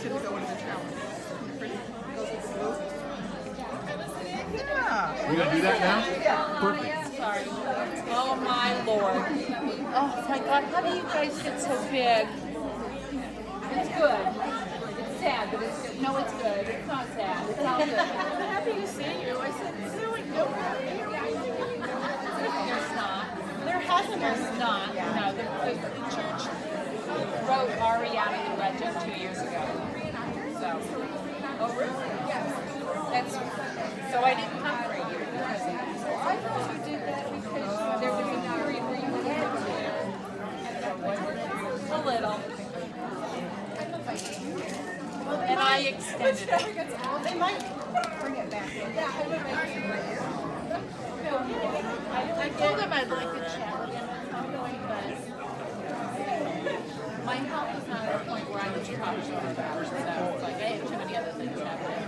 should go into the challenge. Yeah. You gonna do that now? Perfect. Sorry. Oh my lord. Oh my god, how do you guys get so big? It's good. It's sad, but it's good. No, it's good. It's not sad. It's all good. I'm happy to see you. I said, is there like no There's not. There hasn't. There's not. No, the church wrote Ari out of the budget 2 years ago. So. Oh really? Yes. That's. So I didn't come for a year. I thought you did that because there was a period where you had to. A little. And I extended it. They might bring it back in. Yeah, I told them I'd like to chat with them at some point, but my health is not at a point where I was talking to them about it. So it's like I have too many other things happening.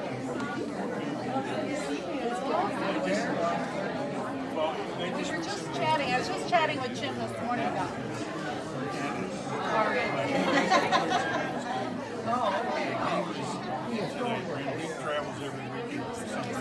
We were just chatting. I was just chatting with Jim this morning about it. He travels every weekend for something.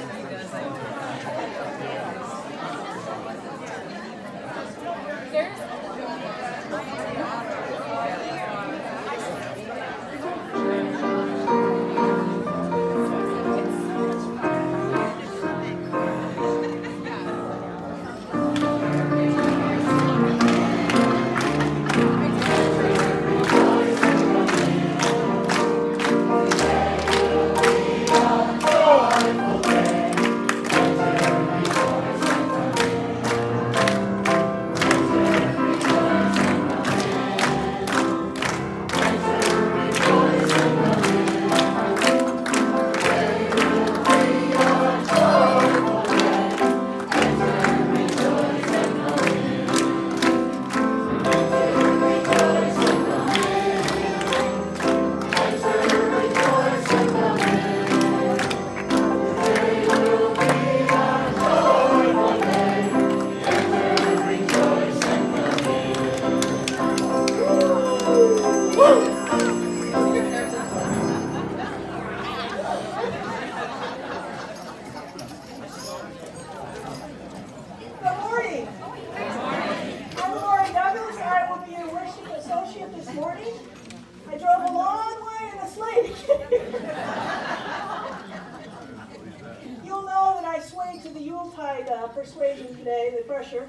Persuasion today, the pressure,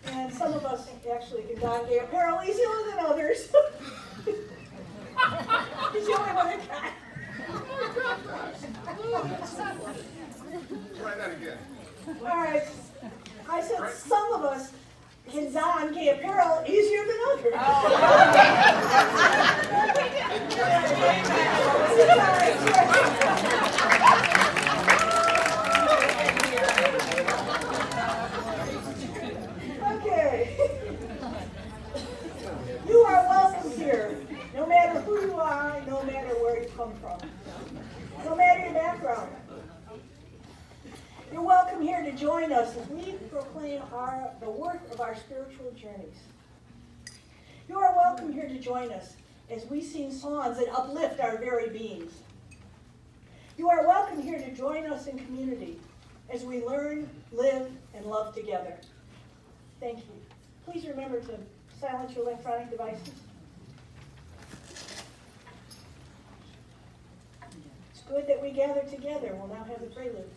and some of us actually can don gay apparel easier than others. He's the only one that can. Try that again. All right. I said some of us can don gay apparel easier than others. You are welcome here, no matter who you are, no matter where you come from, no matter your background. You're welcome here to join us as we proclaim the worth of our spiritual journeys. You are welcome here to join us as we sing songs that uplift our very beings. You are welcome here to join us in community as we learn, live, and love together. Thank you. Please remember to silence your electronic devices. It's good that we gather together. We'll now have the prelude.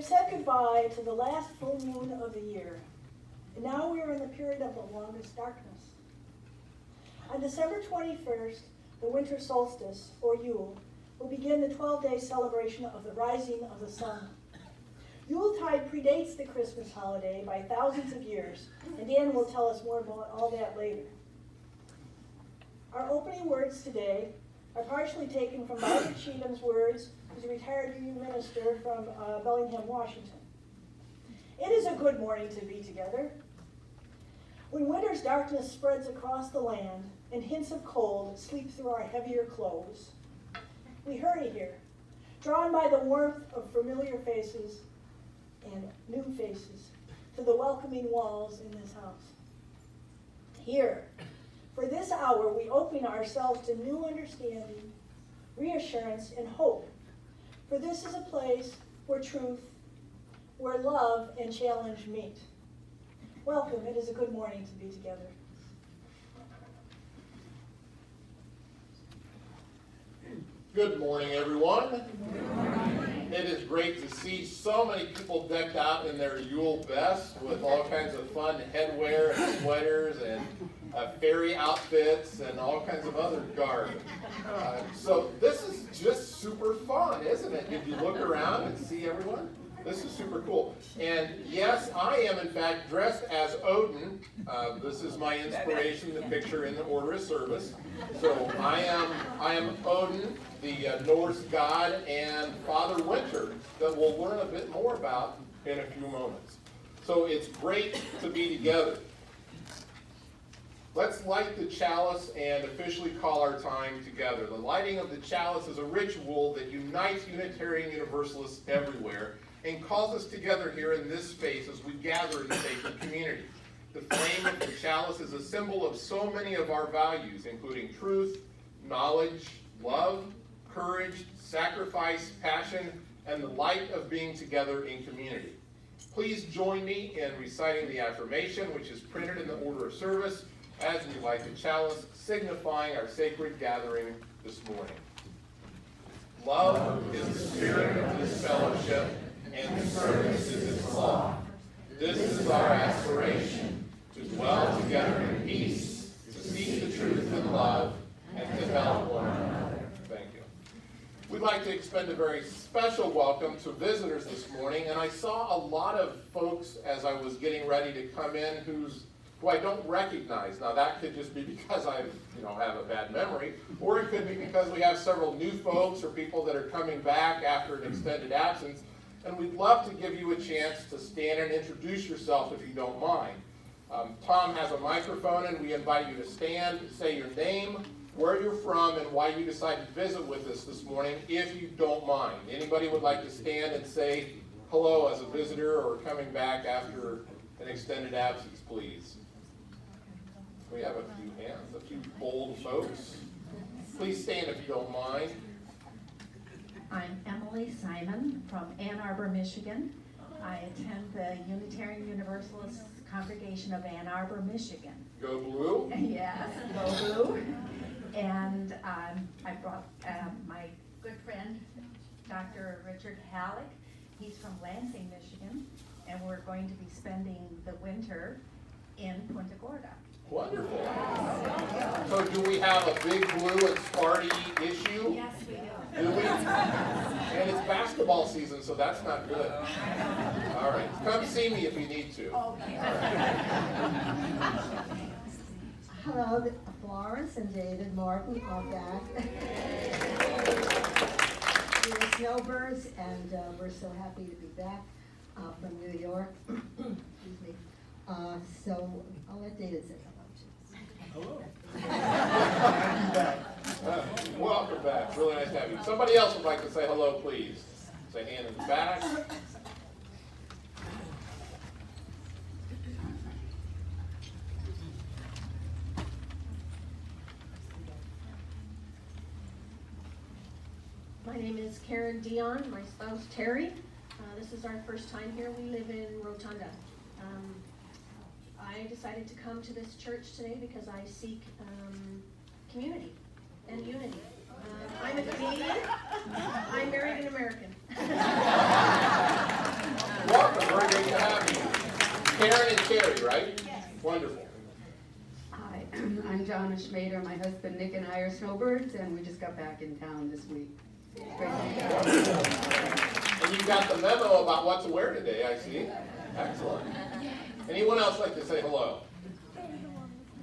have said goodbye to the last full moon of the year, and now we are in the period of the longest darkness. On December 21st, the winter solstice, or Yule, will begin the 12-day celebration of the rising of the sun. Yuletide predates the Christmas holiday by thousands of years, and Dan will tell us more about all that later. Our opening words today are partially taken from Margaret Cheatham's words, who's a retired union minister from Bellingham, Washington. It is a good morning to be together. When winter's darkness spreads across the land and hints of cold sleep through our heavier clothes, we hurry here, drawn by the warmth of familiar faces and new faces, to the welcoming walls in this house. Here, for this hour, we open ourselves to new understanding, reassurance, and hope. For this is a place where truth, where love and challenge meet. Welcome. It is a good morning to be together. Good morning, everyone. It is great to see so many people decked out in their Yule best with all kinds of fun headwear and sweaters and fairy outfits and all kinds of other garb. So this is just super fun, isn't it? If you look around and see everyone, this is super cool. And yes, I am in fact dressed as Odin. This is my inspiration, the picture in the order of service. So I am Odin, the Norse god and Father Winter, that we'll learn a bit more about in a few moments. So it's great to be together. Let's light the chalice and officially call our time together. The lighting of the chalice is a ritual that unites Unitarian Universalists everywhere and calls us together here in this space as we gather in sacred community. The flame of the chalice is a symbol of so many of our values, including truth, knowledge, love, courage, sacrifice, passion, and the light of being together in community. Please join me in reciting the affirmation, which is printed in the order of service, as we light the chalice, signifying our sacred gathering this morning. Love is the spirit of this fellowship, and service is its law. This is our aspiration, to dwell together in peace, to seek the truth in love, and to help one another. Thank you. We'd like to extend a very special welcome to visitors this morning, and I saw a lot of folks as I was getting ready to come in who I don't recognize. Now that could just be because I have a bad memory, or it could be because we have several new folks or people that are coming back after an extended absence. And we'd love to give you a chance to stand and introduce yourself if you don't mind. Tom has a microphone and we invite you to stand, say your name, where you're from, and why you decided to visit with us this morning, if you don't mind. Anybody would like to stand and say hello as a visitor or coming back after an extended absence, please? We have a few hands, a few bold folks. Please stand if you don't mind. I'm Emily Simon from Ann Arbor, Michigan. I attend the Unitarian Universalist Congregation of Ann Arbor, Michigan. Go Blue. Yes, go Blue. And I brought my good friend, Dr. Richard Halleck. He's from Lansing, Michigan, and we're going to be spending the winter in Punta Gorda. Wonderful. So do we have a big blue and Sparty issue? Yes, we do. Do we? And it's basketball season, so that's not good. All right. Come see me if you need to. Okay. Hello, Florence and David Martin are back. We're snowbirds, and we're so happy to be back from New York. Excuse me. So I'll let David say hello. Welcome back. Really nice to have you. Somebody else would like to say hello, please. Say hand in the back. My name is Karen Dion, my spouse Terry. This is our first time here. We live in Rotunda. I decided to come to this church today because I seek community and unity. I'm a Canadian. I married an American. Welcome. Very great to have you. Karen and Terry, right? Wonderful. Hi, I'm Donna Schmader. My husband Nick and I are snowbirds, and we just got back in town this week. Great to be back. And you got the memo about what to wear today, I see. Excellent. Anyone else like to say hello?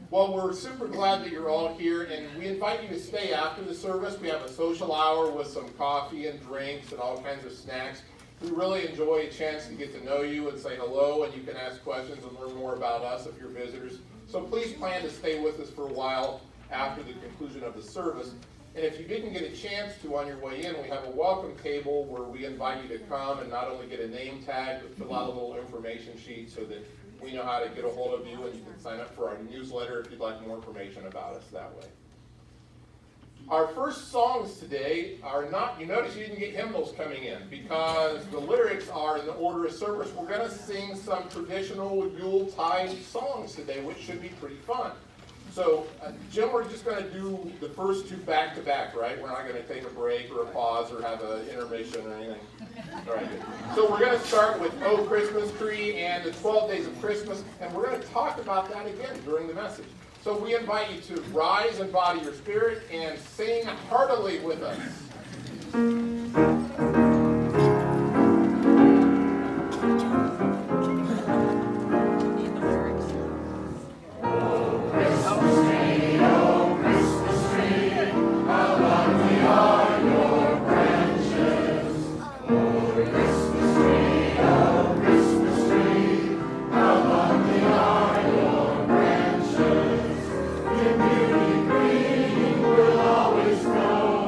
Well, we're super glad that you're all here, and we invite you to stay after the service. We have a social hour with some coffee and drinks and all kinds of snacks. We really enjoy a chance to get to know you and say hello, and you can ask questions and learn more about us if you're visitors. So please plan to stay with us for a while after the conclusion of the service. And if you didn't get a chance to on your way in, we have a welcome table where we invite you to come and not only get a name tag, but fill out a little information sheet so that we know how to get a hold of you, and you can sign up for our newsletter if you'd like more information about us that way. Our first songs today are not, you notice you didn't get hymnals coming in because the lyrics are in the order of service. We're going to sing some traditional Yuletide songs today, which should be pretty fun. So, Jim, we're just going to do the first two back-to-back, right? We're not going to take a break or a pause or have an intermission or anything. All right, good. So we're going to start with Oh Christmas Tree and the 12 Days of Christmas, and we're going to talk about that again during the message. So we invite you to rise and body your spirit and sing heartily with us. Always know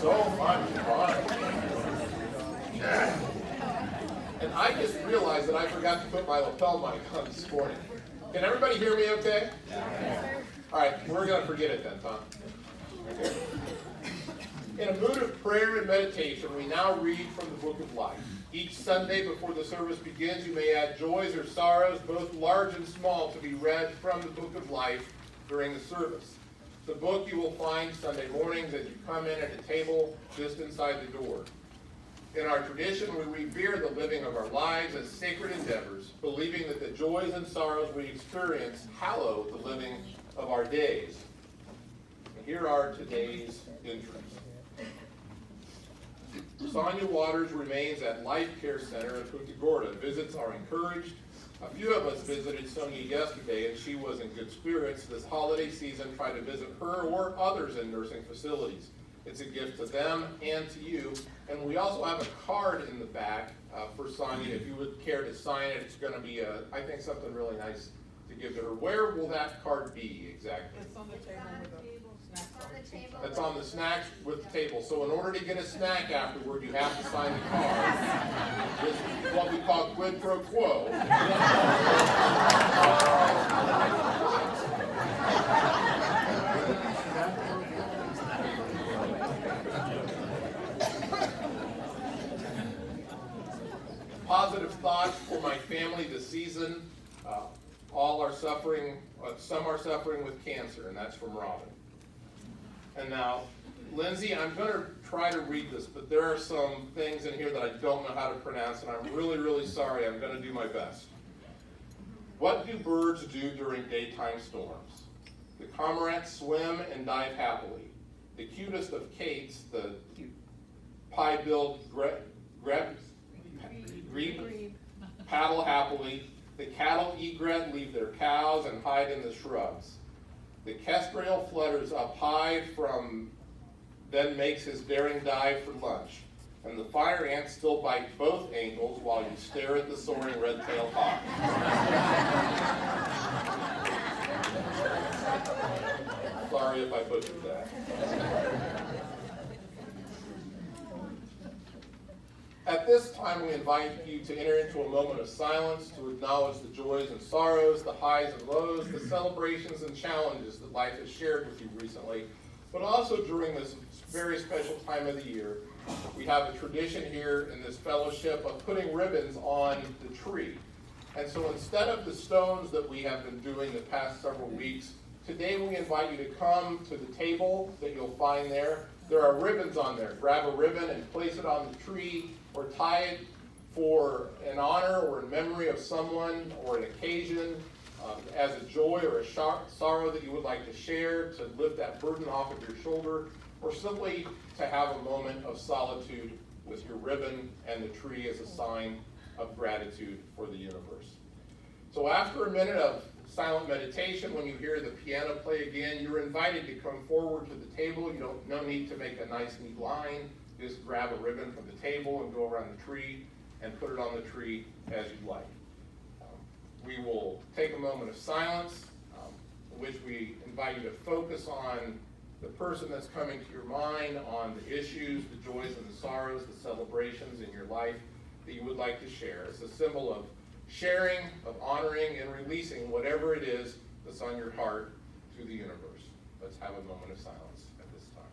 So much fun. And I just realized that I forgot to put my lapel mic on this morning. Can everybody hear me okay? All right, we're going to forget it then, Tom. Okay. In a mood of prayer and meditation, we now read from the Book of Life. Each Sunday before the service begins, you may add joys or sorrows, both large and small, to be read from the Book of Life during the service. The book you will find Sunday mornings as you come in at a table just inside the door. In our tradition, we revere the living of our lives as sacred endeavors, believing that the joys and sorrows we experience hallow the living of our days. And here are today's entries. Sonia Waters remains at Life Care Center in Punta Gorda. Visits are encouraged. A few of us visited Sonia yesterday, and she was in good spirits. This holiday season, try to visit her or others in nursing facilities. It's a gift to them and to you. And we also have a card in the back for Sonia. If you would care to sign it, it's going to be, I think, something really nice to give to her. Where will that card be exactly? It's on the table with the snack bar. That's on the snacks with the table. So in order to get a snack afterward, you have to sign the card. This is what we call quid pro quo. Positive thoughts for my family this season. All are suffering, some are suffering with cancer, and that's from Robin. And now, Lindsay, I'm going to try to read this, but there are some things in here that I don't know how to pronounce, and I'm really, really sorry. I'm going to do my best. What do birds do during daytime storms? The cormorants swim and dive happily. The cutest of cates, the pie-billed grebe, paddle happily. The cattle egret leave their cows and hide in the shrubs. The kestrel flutters up high then makes his daring dive for lunch. And the fire ants still bite both ankles while you stare at the soaring red-tailed hawk. Sorry if I butchered that. At this time, we invite you to enter into a moment of silence to acknowledge the joys and sorrows, the highs and lows, the celebrations and challenges that life has shared with you recently, but also during this very special time of the year. We have a tradition here in this fellowship of putting ribbons on the tree. And so instead of the stones that we have been doing the past several weeks, today we invite you to come to the table that you'll find there. There are ribbons on there. Grab a ribbon and place it on the tree, or tie it for an honor or in memory of someone or an occasion, as a joy or a sorrow that you would like to share, to lift that burden off of your shoulder, or simply to have a moment of solitude with your ribbon and the tree as a sign of gratitude for the universe. So after a minute of silent meditation, when you hear the piano play again, you're invited to come forward to the table. No need to make a nice neat line. Just grab a ribbon from the table and go around the tree and put it on the tree as you like. We will take a moment of silence, in which we invite you to focus on the person that's coming to your mind, on the issues, the joys and the sorrows, the celebrations in your life that you would like to share. It's a symbol of sharing, of honoring, and releasing whatever it is that's on your heart to the universe. Let's have a moment of silence at this time.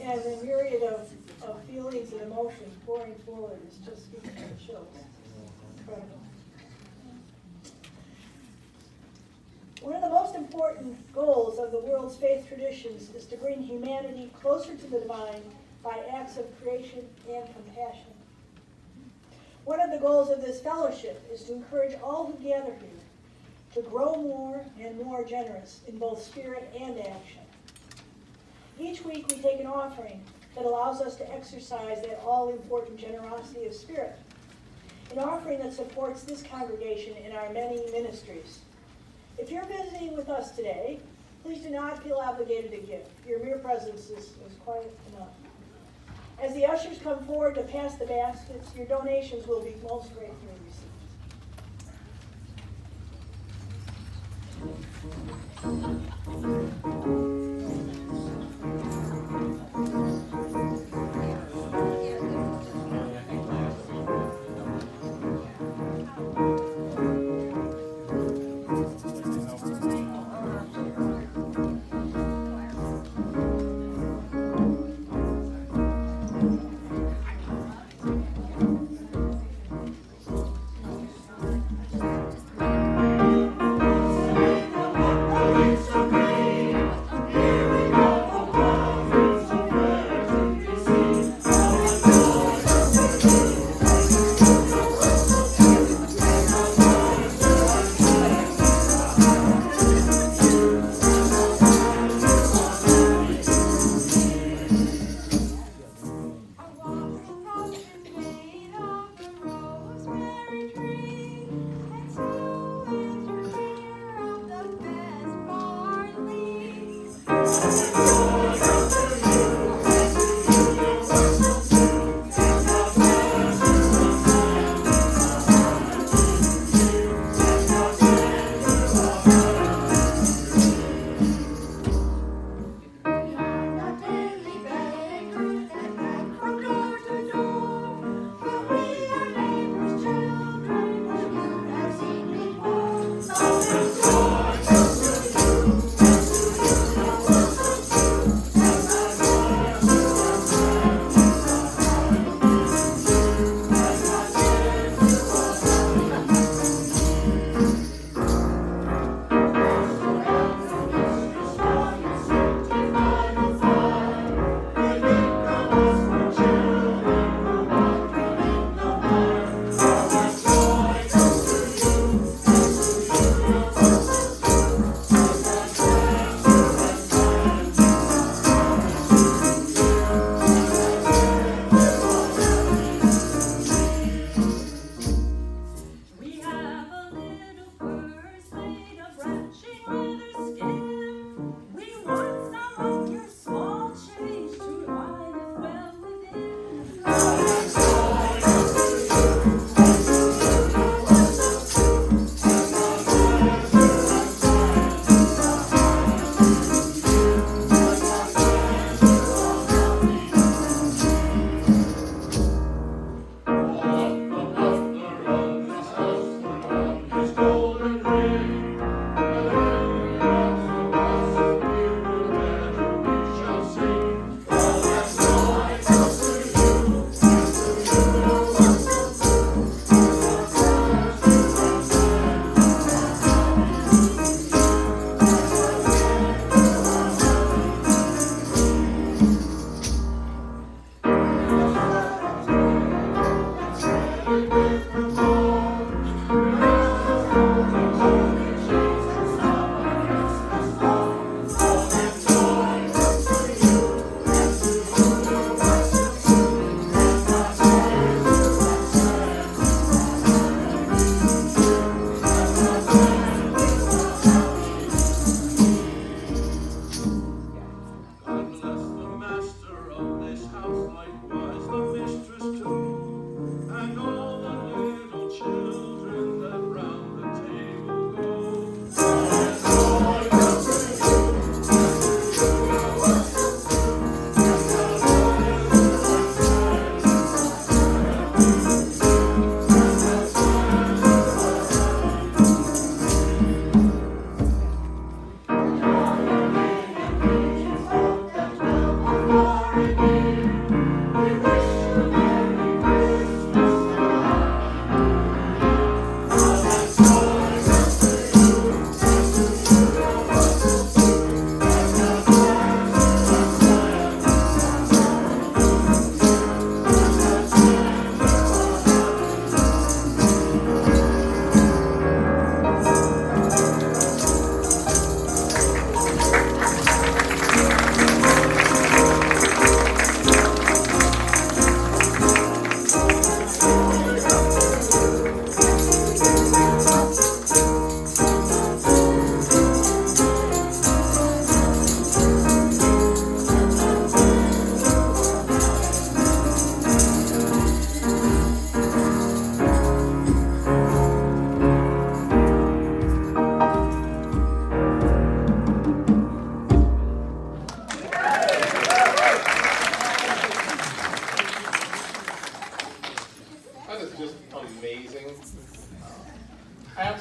and the myriad of feelings and emotions pouring forward is just giving me the chills. Incredible. One of the most important goals of the world's faith traditions is to bring humanity closer to the divine by acts of creation and compassion. One of the goals of this fellowship is to encourage all who gather here to grow more and more generous in both spirit and action. Each week we take an offering that allows us to exercise that all-important generosity of spirit, an offering that supports this congregation in our many ministries. If you're visiting with us today, please do not feel obligated to give. Your mere presence is quite enough. As the ushers come forward to pass the baskets, your donations will be most gratefully received. It's so green.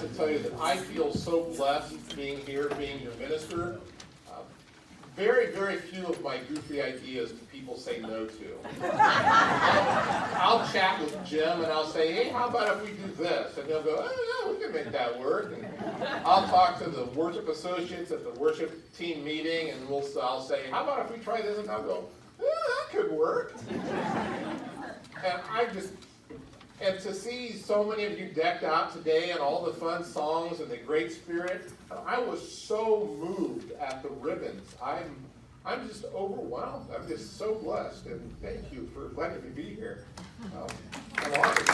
to tell you that I feel so blessed being here, being your minister. Very, very few of my goofy ideas do people say no to. I'll chat with Jim and I'll say, hey, how about if we do this? And he'll go, oh, yeah, we can make that work. And I'll talk to the worship associates at the worship team meeting and I'll say, how about if we try this? And I'll go, yeah, that could work. And to see so many of you decked out today and all the fun songs and the great spirit, I was so moved at the ribbons. I'm just overwhelmed. I'm just so blessed, and thank you for letting me be here. I'm honored.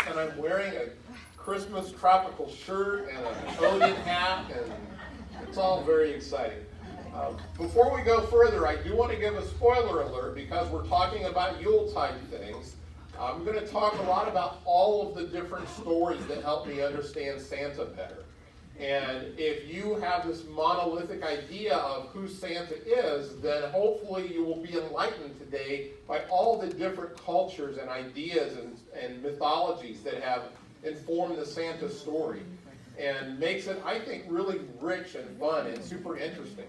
And I'm wearing a Christmas tropical shirt and an Odin hat, and it's all very exciting. Before we go further, I do want to give a spoiler alert because we're talking about Yuletide things. I'm going to talk a lot about all of the different stories that help me understand Santa better. And if you have this monolithic idea of who Santa is, then hopefully you will be enlightened today by all the different cultures and ideas and mythologies that have informed the Santa story. And makes it, I think, really rich and fun and super interesting.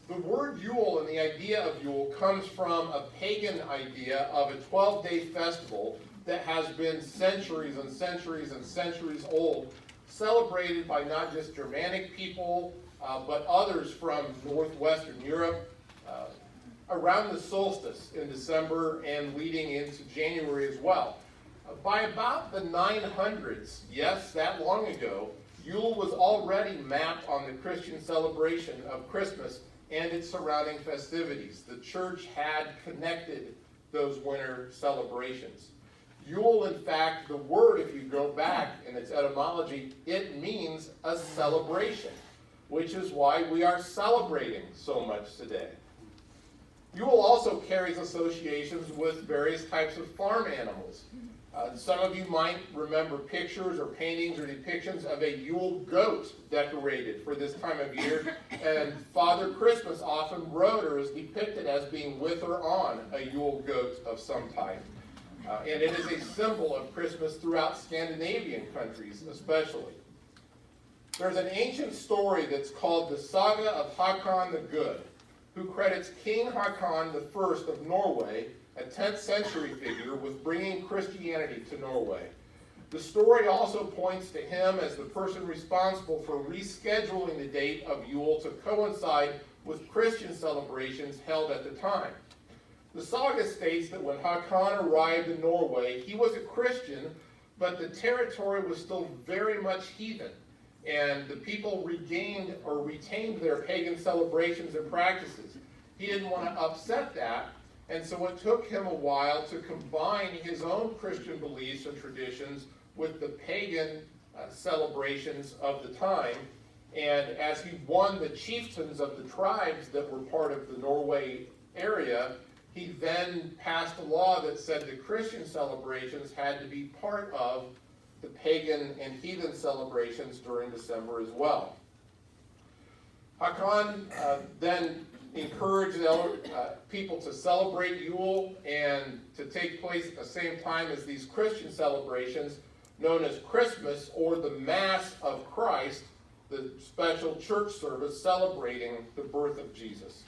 The word Yule and the idea of Yule comes from a pagan idea of a 12-day festival that has been centuries and centuries and centuries old, celebrated by not just Germanic people, but others from northwestern Europe, around the solstice in December and leading into January as well. By about the 900s, yes, that long ago, Yule was already mapped on the Christian celebration of Christmas and its surrounding festivities. The church had connected those winter celebrations. Yule, in fact, the word, if you go back in its etymology, it means a celebration, which is why we are celebrating so much today. Yule also carries associations with various types of farm animals. Some of you might remember pictures or paintings or depictions of a Yule goat decorated for this time of year, and Father Christmas often wrote or is depicted as being with or on a Yule goat of some type. And it is a symbol of Christmas throughout Scandinavian countries especially. There's an ancient story that's called the Saga of Håkon the Good, who credits King Håkon I of Norway, a 10th century figure, with bringing Christianity to Norway. The story also points to him as the person responsible for rescheduling the date of Yule to coincide with Christian celebrations held at the time. The saga states that when Håkon arrived in Norway, he was a Christian, but the territory was still very much heathen, and the people regained or retained their pagan celebrations and practices. He didn't want to upset that, and so it took him a while to combine his own Christian beliefs and traditions with the pagan celebrations of the time. And as he won the chieftains of the tribes that were part of the Norway area, he then passed a law that said the Christian celebrations had to be part of the pagan and heathen celebrations during December as well. Håkon then encouraged people to celebrate Yule and to take place at the same time as these Christian celebrations known as Christmas, or the Mass of Christ, the special church service celebrating the birth of Jesus.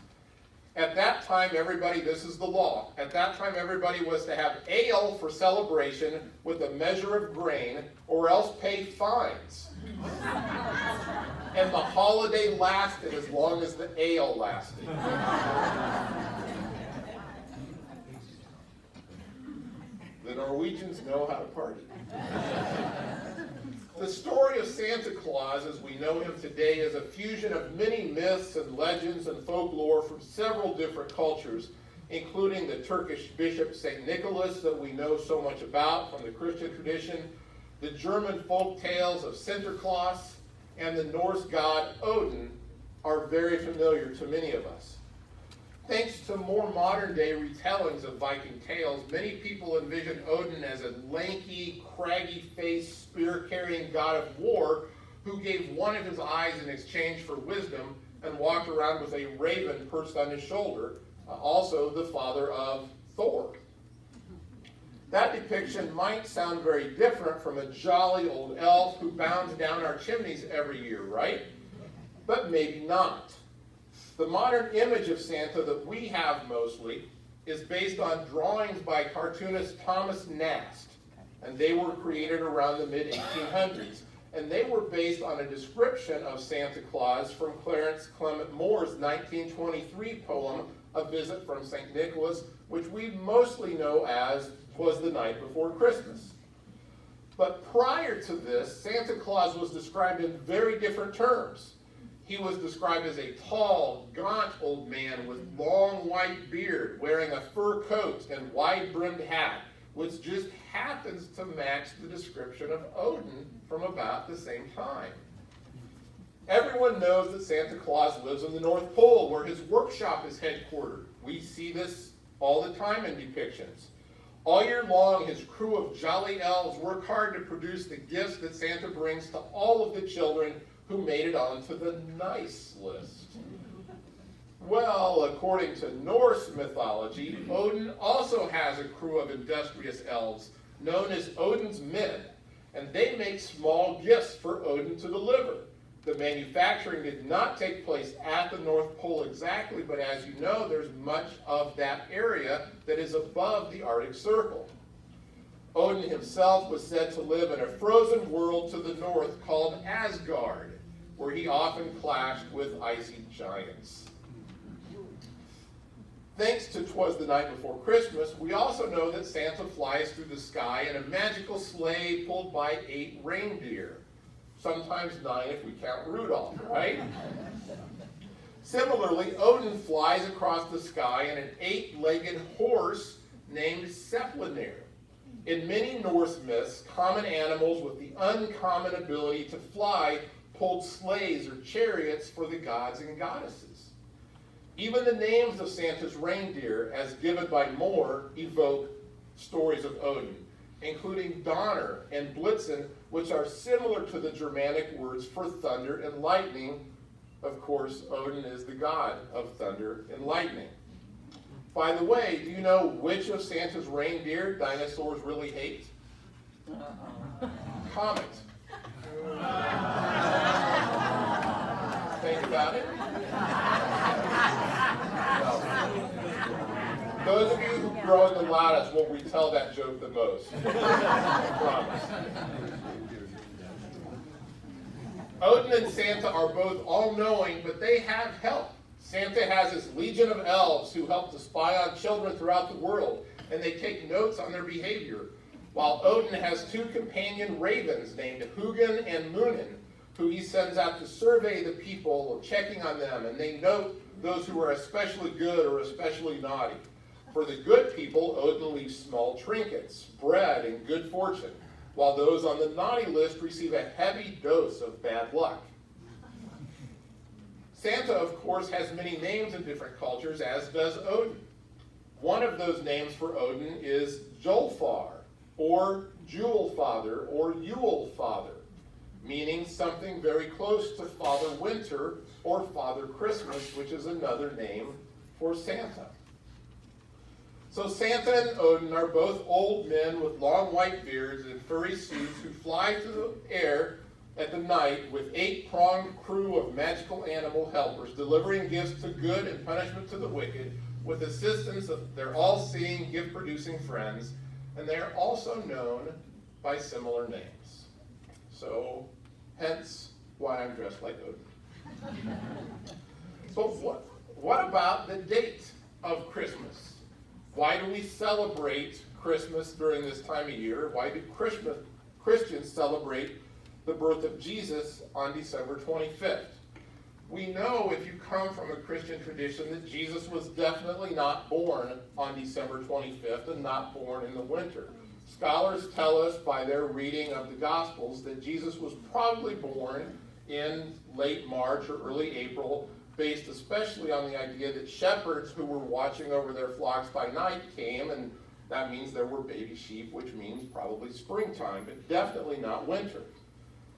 At that time, everybody, this is the law, at that time everybody was to have ale for celebration with a measure of grain, or else pay fines. And the holiday lasted as long as the ale lasted. The Norwegians know how to party. The story of Santa Claus, as we know him today, is a fusion of many myths and legends and folklore from several different cultures, including the Turkish bishop St. Nicholas that we know so much about from the Christian tradition, the German folk tales of Sinterklaas, and the Norse god Odin are very familiar to many of us. Thanks to more modern-day retellings of Viking tales, many people envision Odin as a lanky, craggy-faced, spear-carrying god of war who gave one of his eyes in exchange for wisdom and walked around with a raven perched on his shoulder, also the father of Thor. That depiction might sound very different from a jolly old elf who bounds down our chimneys every year, right? But maybe not. The modern image of Santa that we have mostly is based on drawings by cartoonist Thomas Nast, and they were created around the mid-1800s. And they were based on a description of Santa Claus from Clarence Clement Moore's 1923 poem, A Visit from St. Nicholas, which we mostly know as "'Twas the Night Before Christmas." But prior to this, Santa Claus was described in very different terms. He was described as a tall, gaunt old man with long white beard, wearing a fur coat and wide-brimmed hat, which just happens to match the description of Odin from about the same time. Everyone knows that Santa Claus lives in the North Pole, where his workshop is headquartered. We see this all the time in depictions. All year long, his crew of jolly elves work hard to produce the gifts that Santa brings to all of the children who made it onto the nice list. Well, according to Norse mythology, Odin also has a crew of industrious elves known as Odin's Men, and they make small gifts for Odin to deliver. The manufacturing did not take place at the North Pole exactly, but as you know, there's much of that area that is above the Arctic Circle. Odin himself was said to live in a frozen world to the north called Asgard, where he often clashed with icy giants. Thanks to "'Twas the Night Before Christmas," we also know that Santa flies through the sky in a magical sleigh pulled by 8 reindeer. Sometimes 9 if we count Rudolph, right? Similarly, Odin flies across the sky in an 8-legged horse named Seplinir. In many Norse myths, common animals with the uncommon ability to fly pulled sleighs or chariots for the gods and goddesses. Even the names of Santa's reindeer, as given by Moore, evoke stories of Odin, including Donner and Blitzen, which are similar to the Germanic words for thunder and lightning. Of course, Odin is the god of thunder and lightning. By the way, do you know which of Santa's reindeer dinosaurs really hate? Comet. Think about it. Those of you who grow in the loudest will retell that joke the most. I promise. Odin and Santa are both all-knowing, but they have help. Santa has his legion of elves who help to spy on children throughout the world, and they take notes on their behavior, while Odin has 2 companion ravens named Hugin and Munin, who he sends out to survey the people, checking on them, and they note those who are especially good or especially naughty. For the good people, Odin leaves small trinkets, bread, and good fortune, while those on the naughty list receive a heavy dose of bad luck. Santa, of course, has many names in different cultures, as does Odin. One of those names for Odin is Jolfar, or Jewel Father, or Yule Father, meaning something very close to Father Winter or Father Christmas, which is another name for Santa. So Santa and Odin are both old men with long white beards and furry suits who fly through the air at the night with 8-pronged crew of magical animal helpers, delivering gifts to good and punishment to the wicked, with assistance of their all-seeing, gift-producing friends, and they are also known by similar names. So, hence why I'm dressed like Odin. So what about the date of Christmas? Why do we celebrate Christmas during this time of year? Why do Christians celebrate the birth of Jesus on December 25th? We know, if you come from a Christian tradition, that Jesus was definitely not born on December 25th and not born in the winter. Scholars tell us by their reading of the Gospels that Jesus was probably born in late March or early April, based especially on the idea that shepherds who were watching over their flocks by night came, and that means there were baby sheep, which means probably springtime, but definitely not winter.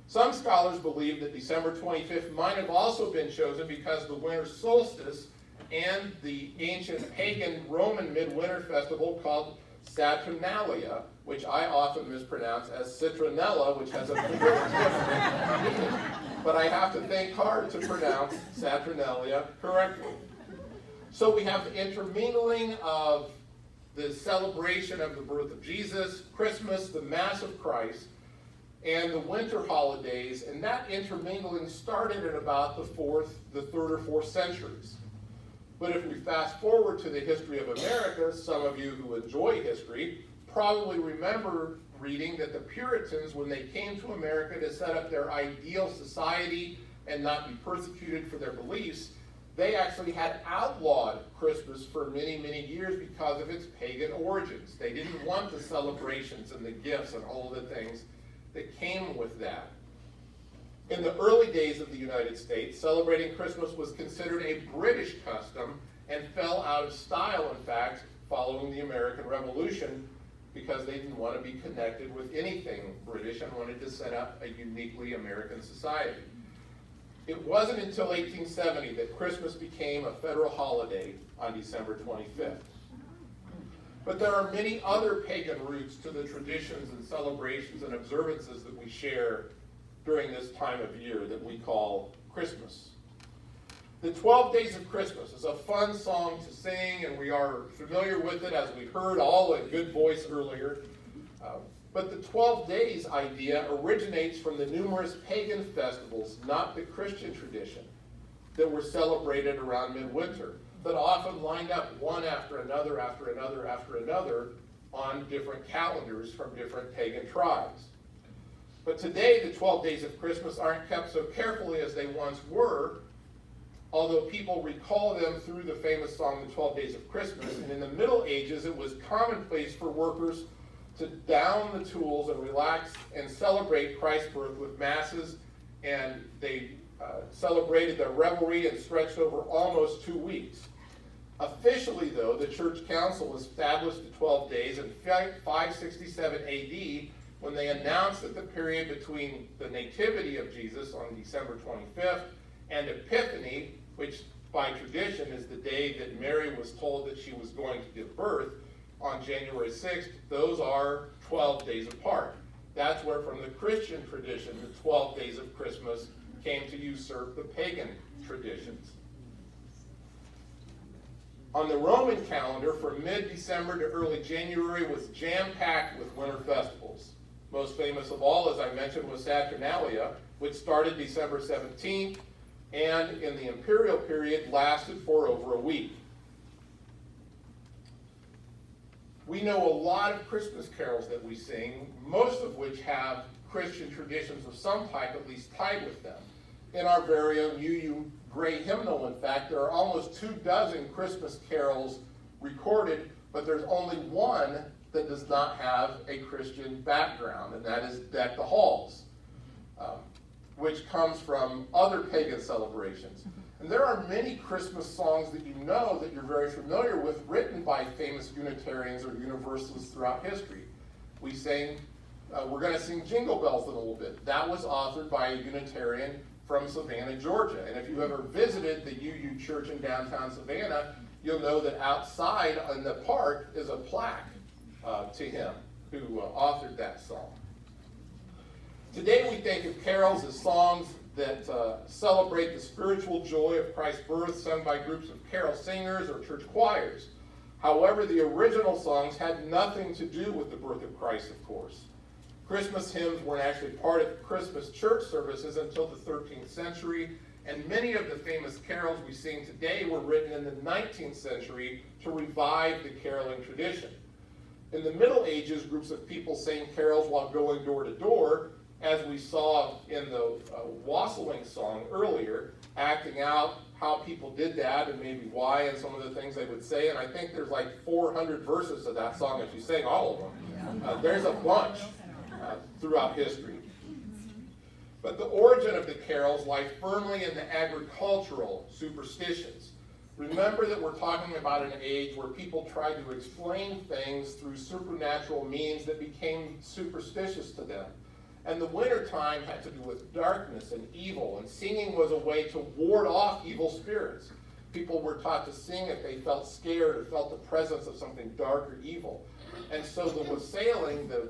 Some scholars believe that December 25th might have also been chosen because the winter solstice and the ancient pagan Roman midwinter festival called Saturnalia, which I often mispronounce as citronella, which has a very different meaning. But I have to think hard to pronounce Saturnalia correctly. So we have the intermingling of the celebration of the birth of Jesus, Christmas, the Mass of Christ, and the winter holidays, and that intermingling started in about the 3rd or 4th centuries. But if we fast forward to the history of America, some of you who enjoy history probably remember reading that the Puritans, when they came to America to set up their ideal society and not be persecuted for their beliefs, they actually had outlawed Christmas for many, many years because of its pagan origins. They didn't want the celebrations and the gifts and all of the things that came with that. In the early days of the United States, celebrating Christmas was considered a British custom and fell out of style, in fact, following the American Revolution, because they didn't want to be connected with anything British and wanted to set up a uniquely American society. It wasn't until 1870 that Christmas became a federal holiday on December 25th. But there are many other pagan roots to the traditions and celebrations and observances that we share during this time of year that we call Christmas. The 12 Days of Christmas is a fun song to sing, and we are familiar with it as we heard all in good voice earlier. But the 12 days idea originates from the numerous pagan festivals, not the Christian tradition, that were celebrated around midwinter, that often lined up one after another, after another, after another, on different calendars from different pagan tribes. But today, the 12 days of Christmas aren't kept so carefully as they once were, although people recall them through the famous song, The 12 Days of Christmas. And in the Middle Ages, it was commonplace for workers to down the tools and relax and celebrate Christ's birth with masses, and they celebrated their revelry and stretched over almost 2 weeks. Officially, though, the Church Council established the 12 days in 567 AD when they announced that the period between the Nativity of Jesus on December 25th and Epiphany, which by tradition is the day that Mary was told that she was going to give birth, on January 6th, those are 12 days apart. That's where, from the Christian tradition, the 12 days of Christmas came to usurp the pagan traditions. On the Roman calendar, from mid-December to early January was jam-packed with winter festivals. Most famous of all, as I mentioned, was Saturnalia, which started December 17th, and in the imperial period lasted for over a week. We know a lot of Christmas carols that we sing, most of which have Christian traditions of some type at least tied with them. In our very own UU Gray hymnal, in fact, there are almost 24 Christmas carols recorded, but there's only one that does not have a Christian background, and that is Deck the Halls, which comes from other pagan celebrations. And there are many Christmas songs that you know that you're very familiar with, written by famous Unitarians or Universalists throughout history. We're going to sing Jingle Bells in a little bit. That was authored by a Unitarian from Savannah, Georgia. And if you ever visited the UU Church in downtown Savannah, you'll know that outside in the park is a plaque to him who authored that song. Today we think of carols as songs that celebrate the spiritual joy of Christ's birth, sung by groups of carol singers or church choirs. However, the original songs had nothing to do with the birth of Christ, of course. Christmas hymns weren't actually part of Christmas church services until the 13th century, and many of the famous carols we sing today were written in the 19th century to revive the caroling tradition. In the Middle Ages, groups of people sang carols while going door to door, as we saw in the wassailing song earlier, acting out how people did that and maybe why and some of the things they would say. And I think there's like 400 verses of that song if you sing all of them. There's a bunch throughout history. But the origin of the carols lies firmly in the agricultural superstitions. Remember that we're talking about an age where people tried to explain things through supernatural means that became superstitious to them. And the winter time had to do with darkness and evil, and singing was a way to ward off evil spirits. People were taught to sing if they felt scared or felt the presence of something dark or evil. And so the wassailing, the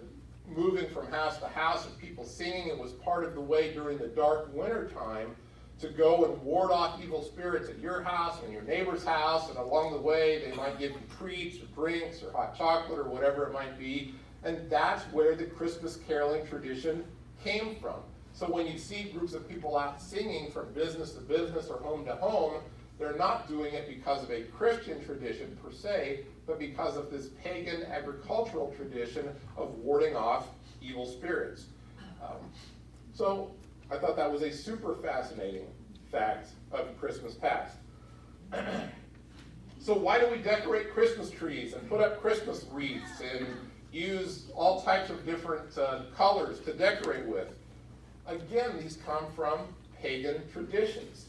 moving from house to house and people singing, it was part of the way during the dark winter time to go and ward off evil spirits at your house and your neighbor's house, and along the way they might give you treats or drinks or hot chocolate or whatever it might be. And that's where the Christmas caroling tradition came from. So when you see groups of people out singing from business to business or home to home, they're not doing it because of a Christian tradition per se, but because of this pagan agricultural tradition of warding off evil spirits. So I thought that was a super fascinating fact of Christmas past. So why do we decorate Christmas trees and put up Christmas wreaths and use all types of different colors to decorate with? Again, these come from pagan traditions.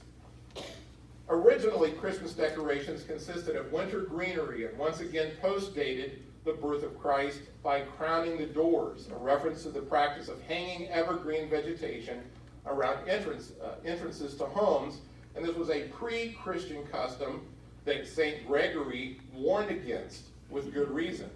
Originally, Christmas decorations consisted of winter greenery and once again post-dated the birth of Christ by crowning the doors, a reference to the practice of hanging evergreen vegetation around entrances to homes, and this was a pre-Christian custom that St. Gregory warned against with good reason.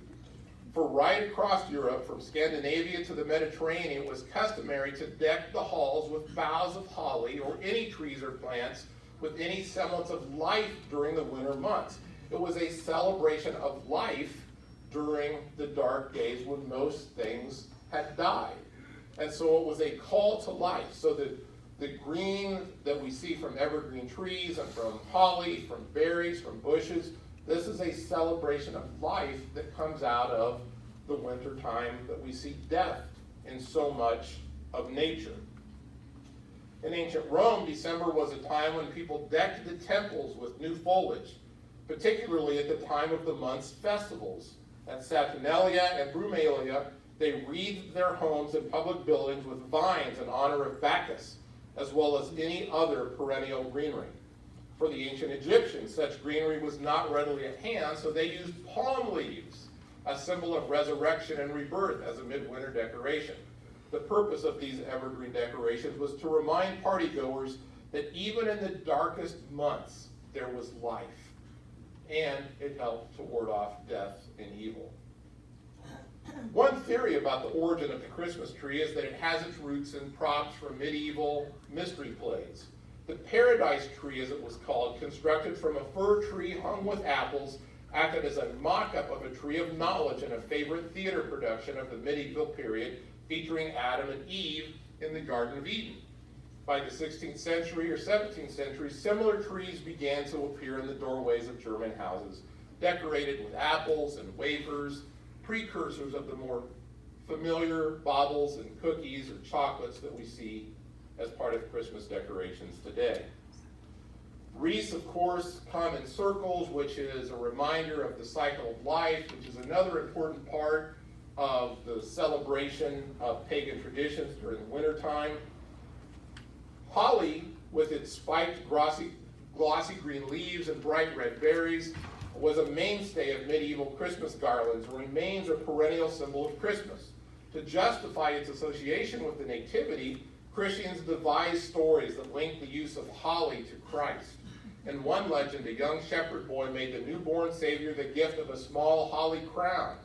For right across Europe, from Scandinavia to the Mediterranean, it was customary to deck the halls with boughs of holly or any trees or plants with any semblance of life during the winter months. It was a celebration of life during the dark days when most things had died. And so it was a call to life. So the green that we see from evergreen trees and from holly, from berries, from bushes, this is a celebration of life that comes out of the winter time that we see death in so much of nature. In ancient Rome, December was a time when people decked the temples with new foliage, particularly at the time of the month's festivals. At Saturnalia and Brumalia, they wreathed their homes and public buildings with vines in honor of Bacchus, as well as any other perennial greenery. For the ancient Egyptians, such greenery was not readily at hand, so they used palm leaves, a symbol of resurrection and rebirth, as a midwinter decoration. The purpose of these evergreen decorations was to remind partygoers that even in the darkest months, there was life, and it helped to ward off death and evil. One theory about the origin of the Christmas tree is that it has its roots in props from medieval mystery plays. The Paradise Tree, as it was called, constructed from a fir tree hung with apples, acted as a mock-up of a tree of knowledge in a favorite theater production of the medieval period featuring Adam and Eve in the Garden of Eden. By the 16th century or 17th century, similar trees began to appear in the doorways of German houses, decorated with apples and wafers, precursors of the more familiar baubles and cookies or chocolates that we see as part of Christmas decorations today. Wreaths, of course, come in circles, which is a reminder of the cycle of life, which is another important part of the celebration of pagan traditions during the wintertime. Holly, with its spiked, glossy green leaves and bright red berries, was a mainstay of medieval Christmas garlands and remains a perennial symbol of Christmas. To justify its association with the Nativity, Christians devised stories that linked the use of holly to Christ. In one legend, a young shepherd boy made the newborn Savior the gift of a small holly crown.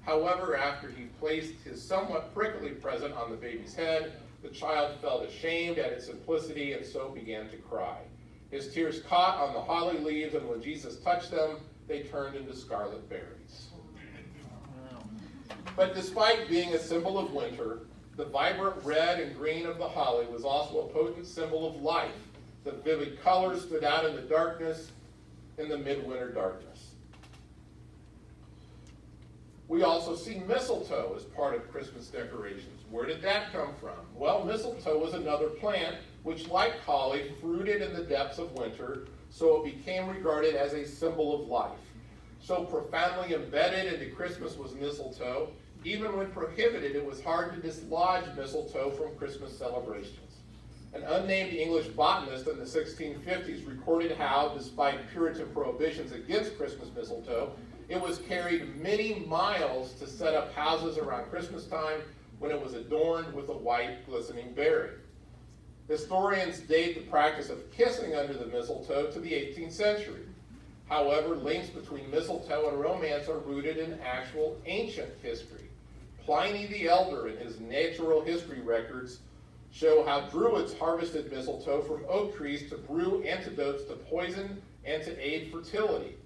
However, after he placed his somewhat prickly present on the baby's head, the child felt ashamed at its simplicity and so began to cry. His tears caught on the holly leaves, and when Jesus touched them, they turned into scarlet berries. But despite being a symbol of winter, the vibrant red and green of the holly was also a potent symbol of life. The vivid colors stood out in the darkness, in the midwinter darkness. We also see mistletoe as part of Christmas decorations. Where did that come from? Well, mistletoe was another plant which, like holly, fruited in the depths of winter, so it became regarded as a symbol of life. So profoundly embedded into Christmas was mistletoe. Even when prohibited, it was hard to dislodge mistletoe from Christmas celebrations. An unnamed English botanist in the 1650s recorded how, despite Puritan prohibitions against Christmas mistletoe, it was carried many miles to set up houses around Christmas time when it was adorned with a white, glistening berry. Historians date the practice of kissing under the mistletoe to the 18th century. However, links between mistletoe and romance are rooted in actual ancient history. Pliny the Elder, in his natural history records, show how Druids harvested mistletoe from oak trees to brew antidotes to poison and to aid fertility.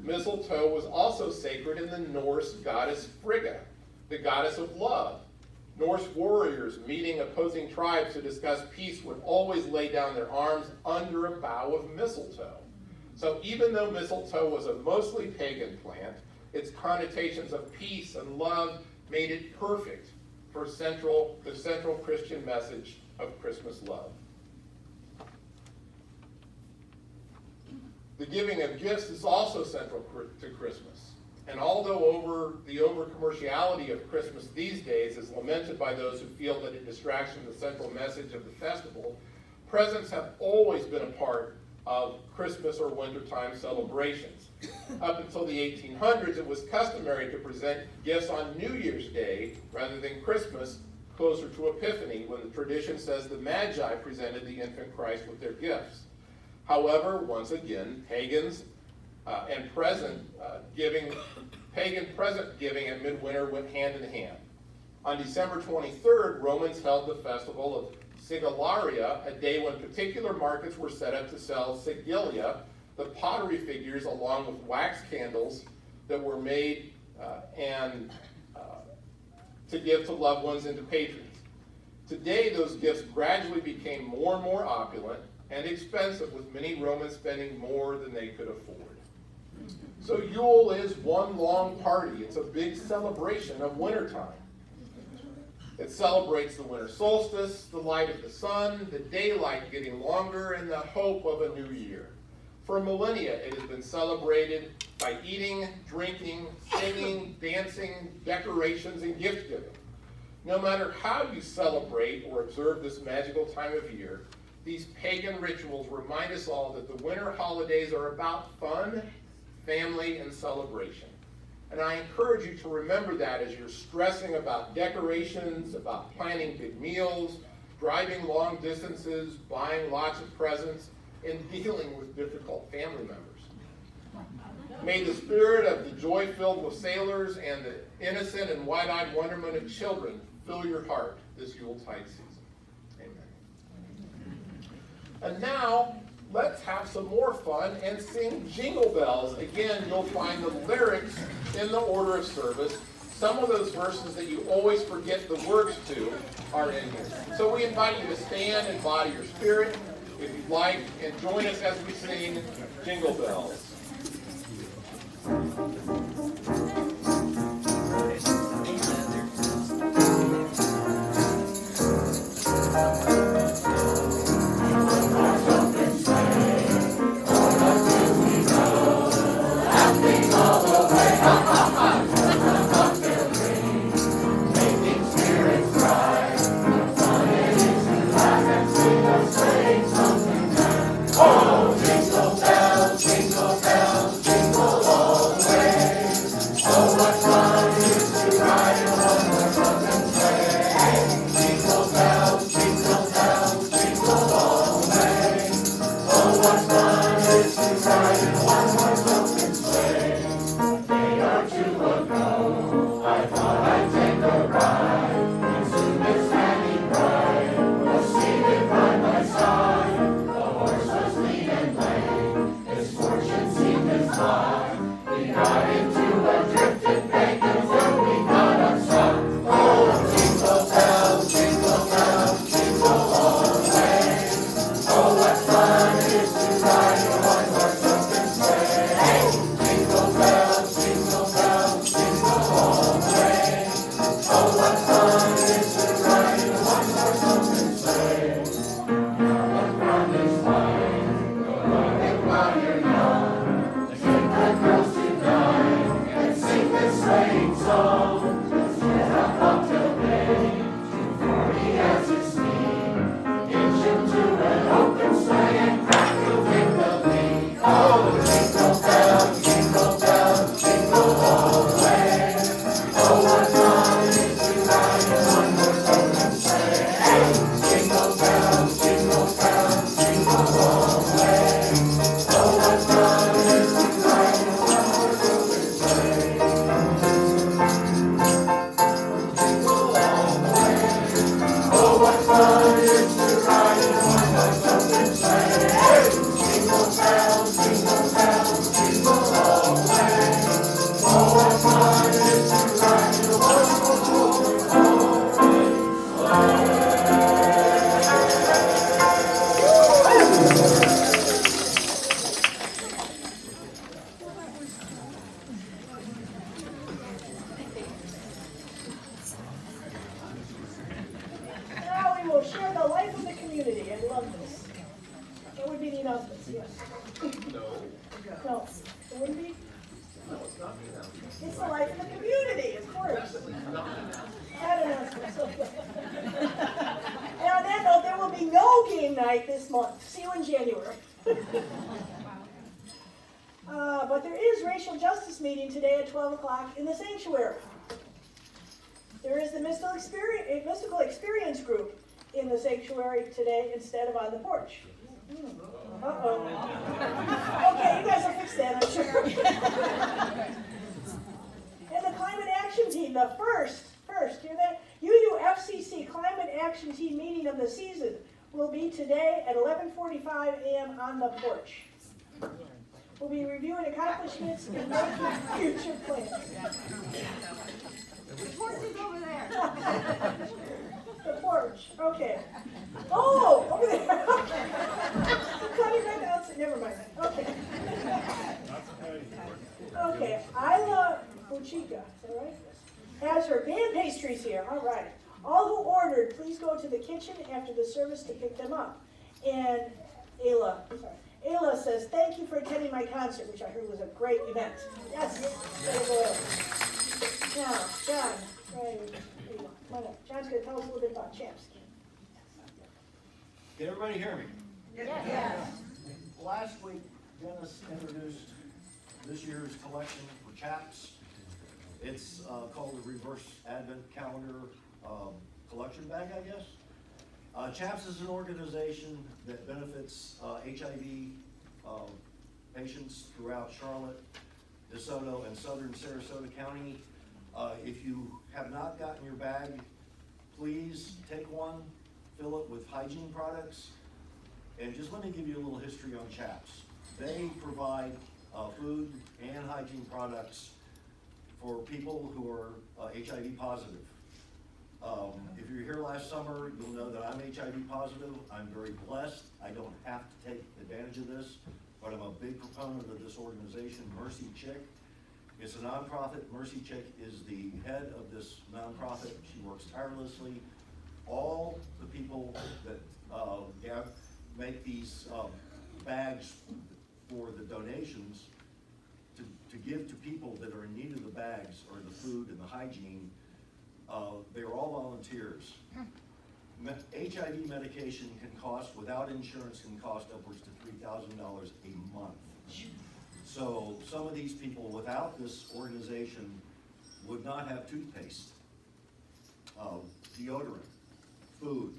Mistletoe was also sacred in the Norse goddess Frigga, the goddess of love. Norse warriors meeting opposing tribes to discuss peace would always lay down their arms under a bough of mistletoe. So even though mistletoe was a mostly pagan plant, its connotations of peace and love made it perfect for the central Christian message of Christmas love. The giving of gifts is also central to Christmas. And although the over-commerciality of Christmas these days is lamented by those who feel that it distracts from the central message of the festival, presents have always been a part of Christmas or wintertime celebrations. Up until the 1800s, it was customary to present gifts on New Year's Day rather than Christmas, closer to Epiphany, when the tradition says the Magi presented the infant Christ with their gifts. However, once again, pagan present giving at midwinter went hand in hand. On December 23rd, Romans held the festival of Sigillaria, a day when particular markets were set up to sell sigilia, the pottery figures along with wax candles that were made to give to loved ones and to patrons. Today, those gifts gradually became more and more opulent and expensive, with many Romans spending more than they could afford. So Yule is one long party. It's a big celebration of wintertime. It celebrates the winter solstice, the light of the sun, the daylight getting longer, and the hope of a new year. For millennia, it has been celebrated by eating, drinking, singing, dancing, decorations, and gift giving. No matter how you celebrate or observe this magical time of year, these pagan rituals remind us all that the winter holidays are about fun, family, and celebration. And I encourage you to remember that as you're stressing about decorations, about planning big meals, driving long distances, buying lots of presents, and dealing with difficult family members. May the spirit of the joy filled with sailors and the innocent and wide-eyed wonderment of children fill your heart this Yuletide season. Amen. And now, let's have some more fun and sing Jingle Bells. Again, you'll find the lyrics in the order of service. Some of those verses that you always forget the words to are in here. So we invite you to stand and body your spirit, if you'd like, and join us as we sing Jingle Bells. Oh, No, it wouldn't be? It's the life of the community, of course. I don't know. And on that note, there will be no game night this month. See you in January. But there is racial justice meeting today at 12 o'clock in the sanctuary. There is the mystical experience group in the sanctuary today instead of on the porch. Uh-oh. Okay, you guys will fix that, I'm sure. And the climate action team, the first, hear that? UUFCC Climate Action Team meeting of the season will be today at 11:45 a.m. on the porch. We'll be reviewing accomplishments and making future plans. The porch is over there. The porch, okay. Oh, over there, okay. Cutting right outside, never mind. Okay. Okay, Isla Buchica, is that right? Has her band pastries here, all right. All who ordered, please go to the kitchen after the service to pick them up. And Ayla says, thank you for attending my concert, which I heard was a great event. Yes, now, John, right, come on up. John's going to tell us a little bit about Champs. Can everybody hear me? Yes. Last week, Dennis introduced this year's collection for Chaps. It's called the Reverse Advent Calendar collection bag, I guess. Chaps is an organization that benefits HIV patients throughout Charlotte, DeSoto, and southern Sarasota County. If you have not gotten your bag, please take one, fill it with hygiene products, and just let me give you a little history on Chaps. They provide food and hygiene products for people who are HIV positive. If you were here last summer, you'll know that I'm HIV positive. I'm very blessed. I don't have to take advantage of this, but I'm a big proponent of this organization, Mercy Chick. It's a nonprofit. Mercy Chick is the head of this nonprofit. She works tirelessly. All the people that make these bags for the donations to give to people that are in need of the bags or the food and the hygiene, they're all volunteers. HIV medication can cost, without insurance, can cost upwards to $3,000 a month. So some of these people without this organization would not have toothpaste, deodorant, food.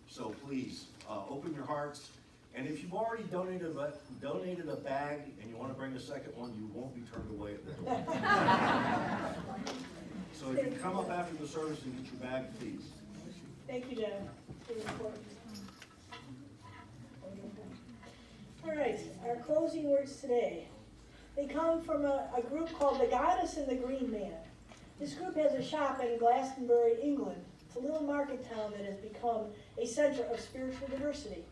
So please, open your hearts. And if you've already donated a bag and you want to bring a second one, you won't be turned away at the door. So if you come up after the service and get your bag, please. Thank you, Jen. All right, our closing words today. They come from a group called the Goddess and the Green Man. This group has a shop in Glastonbury, England. It's a little market town that has become a center of spiritual diversity.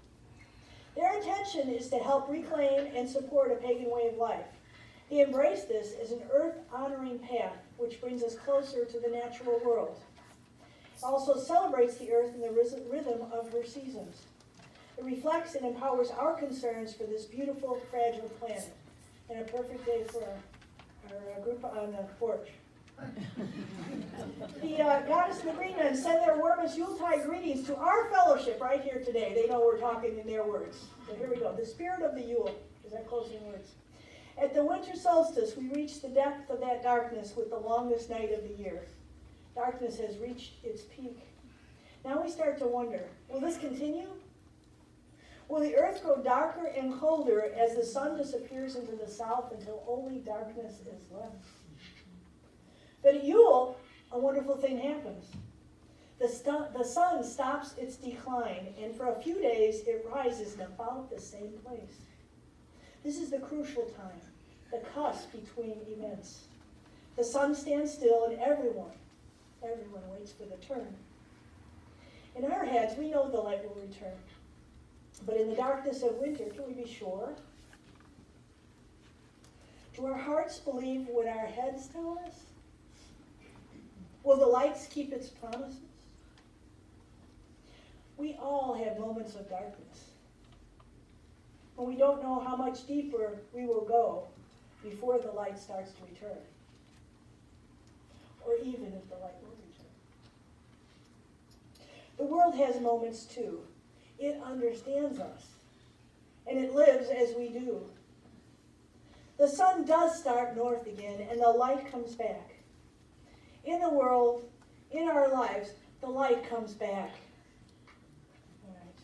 Their intention is to help reclaim and support a pagan way of life. They embrace this as an earth-honoring path, which brings us closer to the natural world. It also celebrates the earth and the rhythm of her seasons. It reflects and empowers our concerns for this beautiful, fragile planet. And a perfect day for our group on the porch. The Goddess and the Green Men send their warmest Yuletide greetings to our fellowship right here today. They know we're talking in their words. So here we go. The spirit of the Yule is our closing words. At the winter solstice, we reach the depth of that darkness with the longest night of the year. Darkness has reached its peak. Now we start to wonder, will this continue? Will the earth grow darker and colder as the sun disappears into the south until only darkness is left? But at Yule, a wonderful thing happens. The sun stops its decline, and for a few days it rises in about the same place. This is the crucial time, the cusp between events. The sun stands still, and everyone waits for the turn. In our heads, we know the light will return. But in the darkness of winter, can we be sure? Do our hearts believe what our heads tell us? Will the lights keep its promises? We all have moments of darkness. and we don't know how much deeper we will go before the light starts to return, or even if the light will return. The world has moments too. It understands us, and it lives as we do. The sun does start north again, and the light comes back. In the world, in our lives, the light comes back. All right.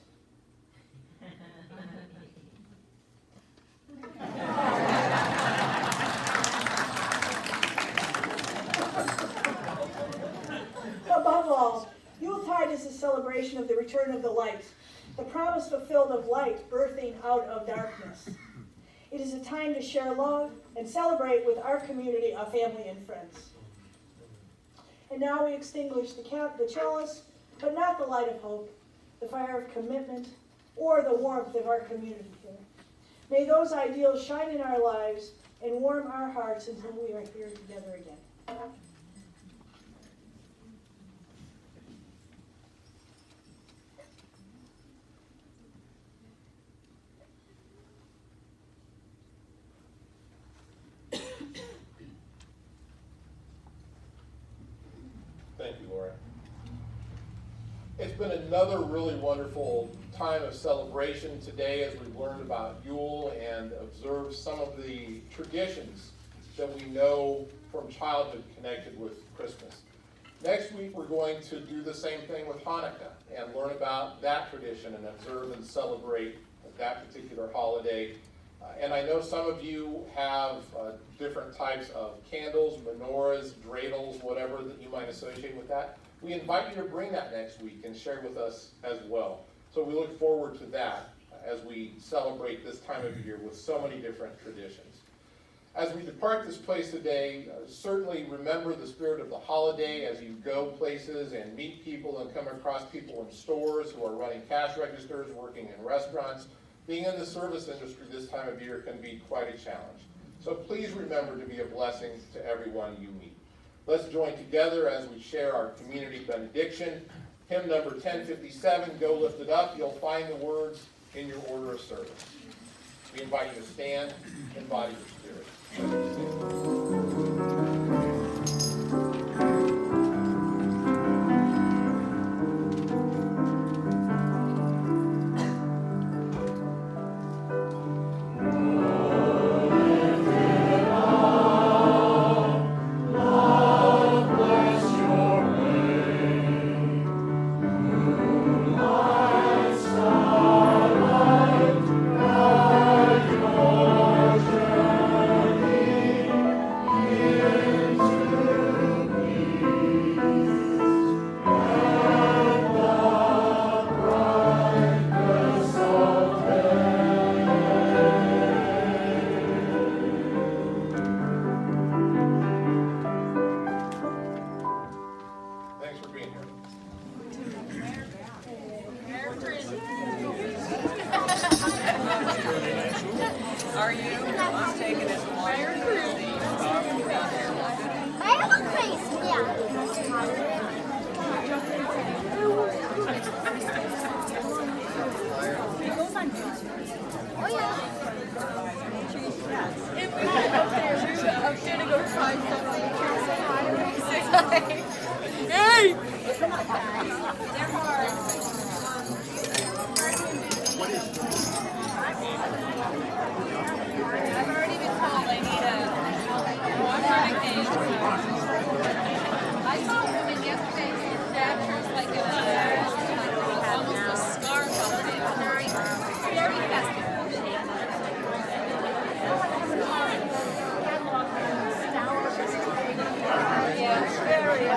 Above all, Yuletide is a celebration of the return of the light, the promise fulfilled of light birthing out of darkness. It is a time to share love and celebrate with our community of family and friends. And now we extinguish the chalice, but not the light of hope, the fire of commitment, or the warmth of our community here. May those ideals shine in our lives and warm our hearts until we are here together again. Thank you, Laura. It's been another really wonderful time of celebration today as we've learned about Yule and observed some of the traditions that we know from childhood connected with Christmas. Next week, we're going to do the same thing with Hanukkah and learn about that tradition and observe and celebrate that particular holiday. And I know some of you have different types of candles, menorahs, dreidels, whatever that you might associate with that. We invite you to bring that next week and share with us as well. So we look forward to that as we celebrate this time of year with so many different traditions. As we depart this place today, certainly remember the spirit of the holiday as you go places and meet people and come across people in stores who are running cash registers, working in restaurants. Being in the service industry this time of year can be quite a challenge. So please remember to be a blessing to everyone you meet. Let's join together as we share our community benediction. Hymn number 1057, Go Lift It Up. You'll find the words in your order of service. We invite you to stand and embody your spirit. Are you? I'm taking it. I'm gonna go find something. Hey! They're hard. I've already been told I need a water cage. I saw a woman yesterday who wrapped hers like almost a scarf on it. Very festive. Yeah, very.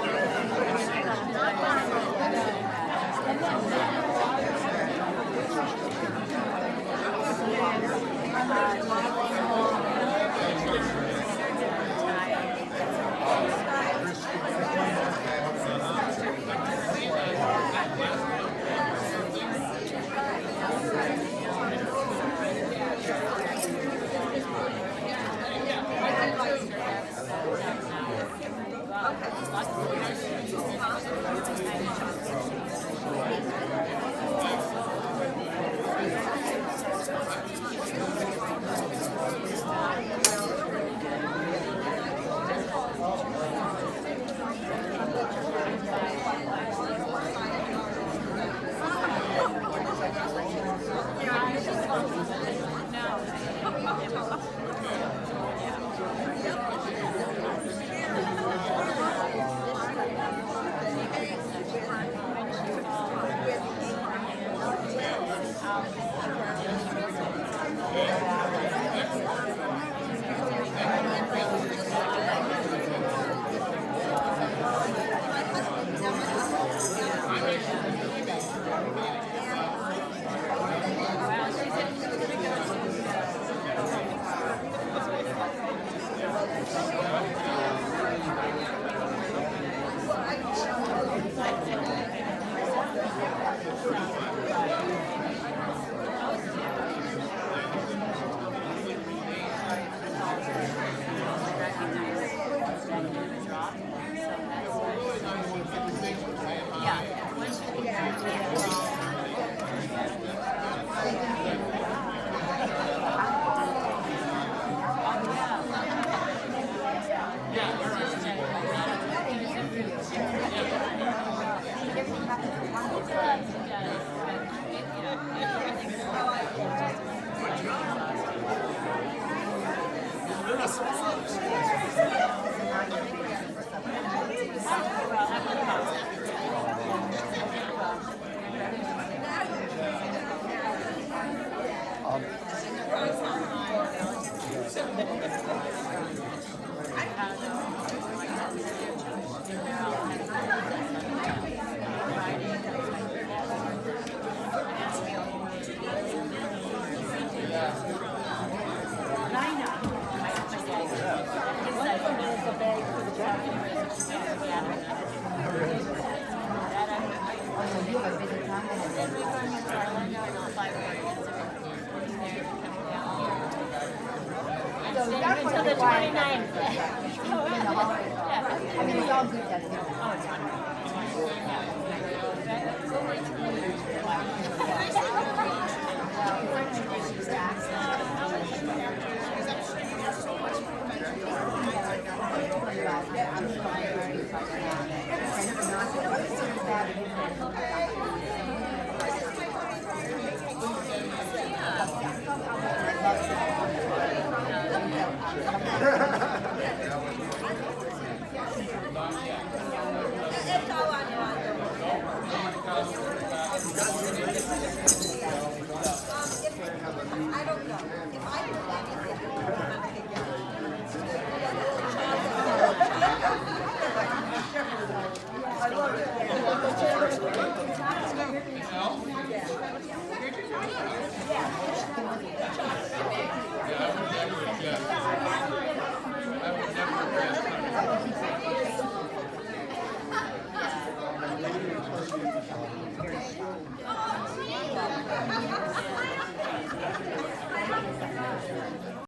Until the 29th. I mean, it's all good that Ha ha ha!